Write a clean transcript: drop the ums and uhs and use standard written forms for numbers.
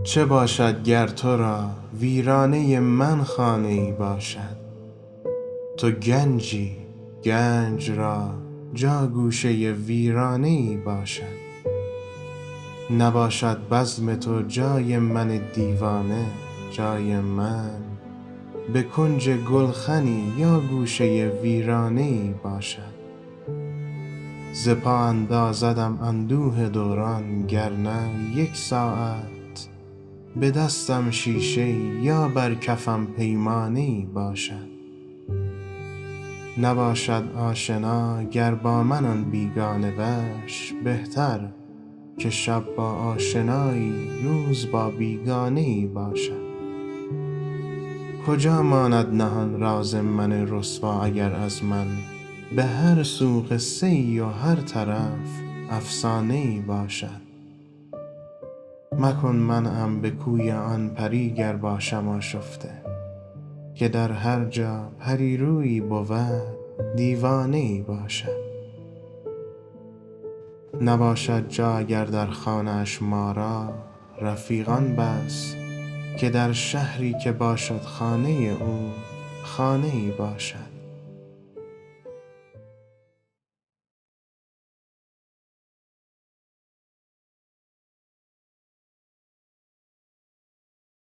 چه باشد گر تو را ویرانه من خانه ای باشد؟ تو گنجی، گنج را جا گوشه ویرانه ای باشد. نباشد بزم تو جای من دیوانه، جای من به کنج گلخنی یا گوشه ویرانه ای باشد. ز پا اندازدم اندوه دوران، گرنه یک ساعت به دستم شیشه یا بر کفم پیمانه ای باشد. نباشد آشنا گر با من آن بیگانه وش، بهتر که شب با آشنایی روز با بیگانه ای باشد. کجا ماند نهان راز من رسوا اگر از من به هر سو قصه ای و هر طرف افسانه ای باشد. مکن منعم به کوی آن پری گر باشم آشفته، که در هر جا پری رویی بود دیوانه ای باشد. نباشد جا اگر در خانه اش ما را رفیقان بس، که در شهری که باشد خانه او خانه ای باشد.